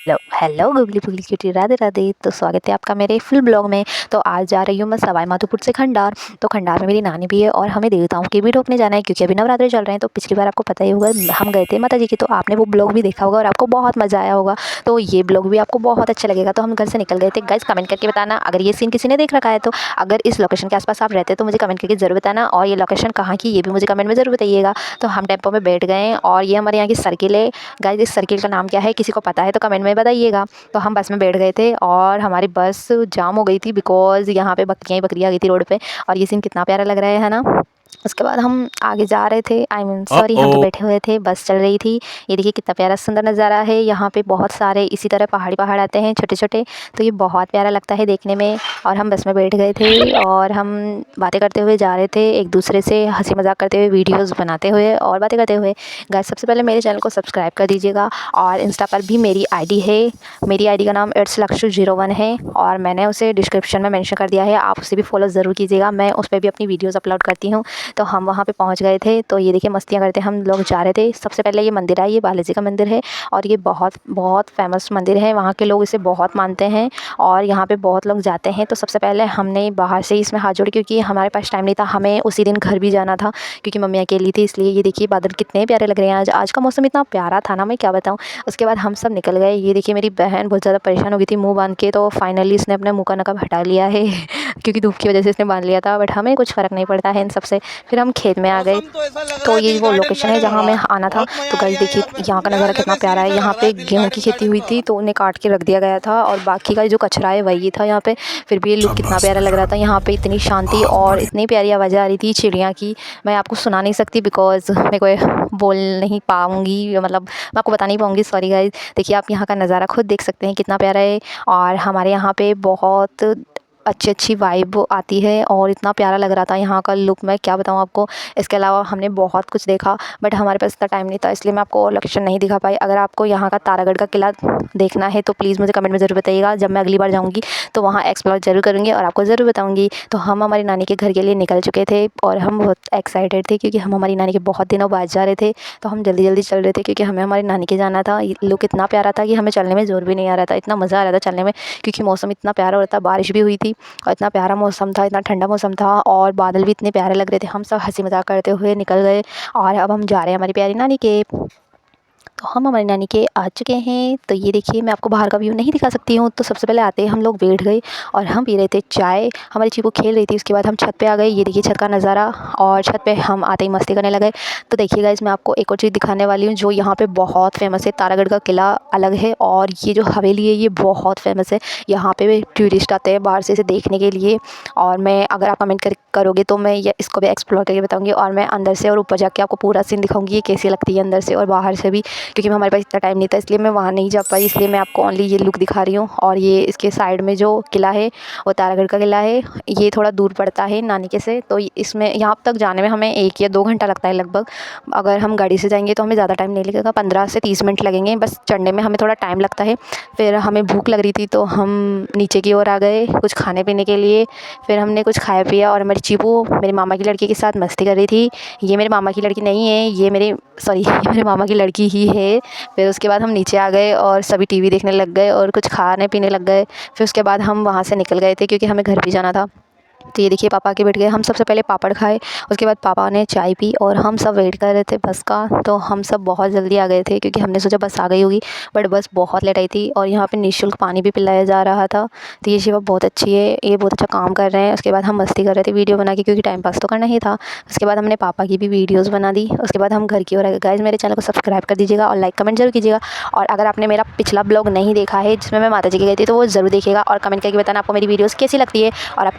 Hello hello गुगली पुगली cutie, Radhe Radhe. तो स्वागत है आपका मेरे फुल ब्लॉग में। तो आज जा रही हूँ मैं सवाई माधोपुर से खंडार। तो खंडार में मेरी नानी भी है और हमें देवताओं की भी ढोकने जाना है क्योंकि अभी नवरात्रि चल रहे हैं। तो पिछली बार आपको पता ही होगा हम गए थे माता जी की, तो आपने वो ब्लॉग भी देखा होगा और आपको बहुत मज़ा आया होगा। तो ये ब्लॉग भी आपको बहुत अच्छा लगेगा। तो हम घर से निकल गए थे। गाइस कमेंट करके बताना अगर ये सीन किसी ने देख रखा है। तो अगर इस लोकेशन के आसपास आप रहते हैं तो मुझे कमेंट करके ज़रूर बताना, और ये लोकेशन कहाँ की ये भी मुझे कमेंट में ज़रूर बताइएगा। तो हम टेम्पो में बैठ गए और ये हमारे यहाँ की सर्किल है। गाइस इस सर्किल का नाम क्या है, किसी को पता है तो कमेंट में बताइएगा। तो हम बस में बैठ गए थे और हमारी बस जाम हो गई थी बिकॉज़ यहाँ पे बकरियाँ ही बकरियाँ आ गई थी रोड पे। और ये सीन कितना प्यारा लग रहा है ना। उसके बाद हम आगे जा रहे थे, आई मीन सॉरी, हम तो बैठे हुए थे, बस चल रही थी। ये देखिए कितना प्यारा सुंदर नज़ारा है। यहाँ पे बहुत सारे इसी तरह पहाड़ आते हैं छोटे छोटे। तो ये बहुत प्यारा लगता है देखने में। और हम बस में बैठ गए थे और हम बातें करते हुए जा रहे थे, एक दूसरे से हंसी मजाक करते हुए, वीडियोज़ बनाते हुए और बातें करते हुए। गाइस सबसे पहले मेरे चैनल को सब्सक्राइब कर दीजिएगा और इंस्टा पर भी मेरी आईडी है। मेरी आईडी का नाम @lakshuu01 है और मैंने उसे डिस्क्रिप्शन में मेंशन कर दिया है, आप उसे भी फॉलो ज़रूर कीजिएगा। मैं उस पर भी अपनी वीडियोज़ अपलोड करती हूँ। तो हम वहाँ पे पहुँच गए थे। तो ये देखिए मस्तियाँ करते हम लोग जा रहे थे। सबसे पहले ये मंदिर है, ये बालाजी का मंदिर है और ये बहुत बहुत फेमस मंदिर है। वहाँ के लोग इसे बहुत मानते हैं और यहाँ पे बहुत लोग जाते हैं। तो सबसे पहले हमने बाहर से ही इसमें हाथ जोड़े क्योंकि हमारे पास टाइम नहीं था, हमें उसी दिन घर भी जाना था क्योंकि मम्मी अकेली थी। इसलिए ये देखिए बादल कितने प्यारे लग रहे हैं। आज का मौसम इतना प्यारा था ना, मैं क्या बताऊँ। उसके बाद हम सब निकल गए। ये देखिए मेरी बहन बहुत ज़्यादा परेशान हो गई थी मुँह बांध के, तो फाइनली इसने अपने मुँह का नकाब हटा लिया है क्योंकि धूप की वजह से इसने बांध लिया था, बट हमें कुछ फ़र्क नहीं पड़ता है इन सबसे। फिर हम खेत में आ गए। मौसम तो ऐसा लग रहा तो है ये दिल वो गार्डन लोकेशन है गार्डन हो जहाँ रहा हमें है। आना था। बहुत मजा तो आ गाइस गया देखिए यार, बस यहाँ का यार नज़ारा कितना जैसे प्यारा सीन है। सा यहाँ लग रहा पे है दिल गेहूँ की गार्डन खेती गार्डन हुई हो थी रहा तो उन्हें काट के रख दिया गया था और बाकी का जो कचरा है वही था यहाँ पे। फिर भी ये लुक कितना प्यारा लग रहा था। यहाँ पे इतनी शांति और इतनी प्यारी आवाज़ें आ रही थी चिड़िया की, मैं आपको सुना नहीं सकती बिकॉज़ मैं कोई बोल नहीं पाऊँगी, मतलब मैं आपको बता नहीं पाऊँगी, सॉरी गाइस। देखिए आप यहाँ का नज़ारा खुद देख सकते हैं कितना प्यारा है। और हमारे यहाँ पे बहुत अच्छी वाइब आती है और इतना प्यारा लग रहा था यहाँ का लुक, मैं क्या बताऊँ आपको। इसके अलावा हमने बहुत कुछ देखा बट हमारे पास इतना टाइम नहीं था, इसलिए मैं आपको और लोकेशन नहीं दिखा पाई। अगर आपको यहाँ का तारागढ़ का किला देखना है तो प्लीज़ मुझे कमेंट में ज़रूर बताइएगा। जब मैं अगली बार जाऊँगी तो वहाँ एक्सप्लोर ज़रूर करूँगी और आपको ज़रूर बताऊँगी। तो हम हमारी नानी के घर के लिए निकल चुके थे और हम बहुत एक्साइटेड थे क्योंकि हम हमारी नानी के बहुत दिनों बाद जा रहे थे। तो हम जल्दी जल्दी चल रहे थे क्योंकि हमें हमारी नानी के जाना था। लुक इतना प्यारा था कि हमें चलने में ज़ोर भी नहीं आ रहा था, इतना मज़ा आ रहा था चलने में क्योंकि मौसम इतना प्यारा हो रहा था, बारिश भी हुई थी और इतना प्यारा मौसम था, इतना ठंडा मौसम था और बादल भी इतने प्यारे लग रहे थे। हम सब हंसी मजाक करते हुए निकल गए और अब हम जा रहे हैं हमारी प्यारी नानी के। तो हम हमारी नानी के आ चुके हैं। तो ये देखिए मैं आपको बाहर का व्यू नहीं दिखा सकती हूँ। तो सबसे पहले आते ही हम लोग बैठ गए और हम पी रहे थे चाय। हमारी चीकू खेल रही थी, उसके बाद हम छत पे आ गए। ये देखिए छत का नज़ारा और छत पे हम आते ही मस्ती करने लगे। तो देखिए गाइस मैं आपको एक और चीज़ दिखाने वाली हूँ जो यहाँ पे बहुत फेमस है। तारागढ़ का किला अलग है और ये जो हवेली है ये बहुत फेमस है। यहाँ पे टूरिस्ट आते हैं बाहर से इसे देखने के लिए। और मैं अगर आप कमेंट करोगे तो मैं ये इसको भी एक्सप्लोर करके बताऊँगी और मैं अंदर से और ऊपर जाके आपको पूरा सीन दिखाऊँगी ये कैसी लगती है अंदर से और बाहर से भी, क्योंकि हमारे पास इतना टाइम नहीं था इसलिए मैं वहाँ नहीं जा पाई। इसलिए मैं आपको ओनली ये लुक दिखा रही हूँ। और ये इसके साइड में जो किला है वो तारागढ़ का किला है। ये थोड़ा दूर पड़ता है नानी के से, तो इसमें यहाँ तक जाने में हमें 1 या 2 घंटा लगता है लगभग। अगर हम गाड़ी से जाएंगे तो हमें ज़्यादा टाइम नहीं लगेगा, 15 से 30 मिनट लगेंगे बस, चढ़ने में हमें थोड़ा टाइम लगता है। फिर हमें भूख लग रही थी तो हम नीचे की ओर आ गए कुछ खाने पीने के लिए। फिर हमने कुछ खाया पिया और हमारी चीपू मेरे मामा की लड़की के साथ मस्ती कर रही थी। ये मेरे मामा की लड़की नहीं है, ये मेरे सॉरी ये मेरे मामा की लड़की ही है। फिर उसके बाद हम नीचे आ गए और सभी टीवी देखने लग गए और कुछ खाने पीने लग गए। फिर उसके बाद हम वहाँ से निकल गए थे क्योंकि हमें घर भी जाना था। तो ये देखिए पापा आके बैठ गए। हम सबसे पहले पापड़ खाए, उसके बाद पापा ने चाय पी और हम सब वेट कर रहे थे बस का। तो हम सब बहुत जल्दी आ गए थे क्योंकि हमने सोचा बस आ गई होगी, बट बस बहुत लेट आई थी। और यहाँ पे निःशुल्क पानी भी पिलाया जा रहा था। तो ये शिवा बहुत अच्छी है, ये बहुत अच्छा काम कर रहे हैं। उसके बाद हम मस्ती कर रहे थे वीडियो बना के क्योंकि टाइम पास तो करना ही था। उसके बाद हमने पापा की भी वीडियोज़ बना दी। उसके बाद हम घर की ओर आ गए। गाइस मेरे चैनल को सब्सक्राइब कर दीजिएगा और लाइक कमेंट जरूर कीजिएगा। और अगर आपने मेरा पिछला ब्लॉग नहीं देखा है जिसमें मैं माता जी की गई थी तो वो ज़रूर देखिएगा और कमेंट करके बताना आपको मेरी वीडियोज़ कैसी लगती है और आप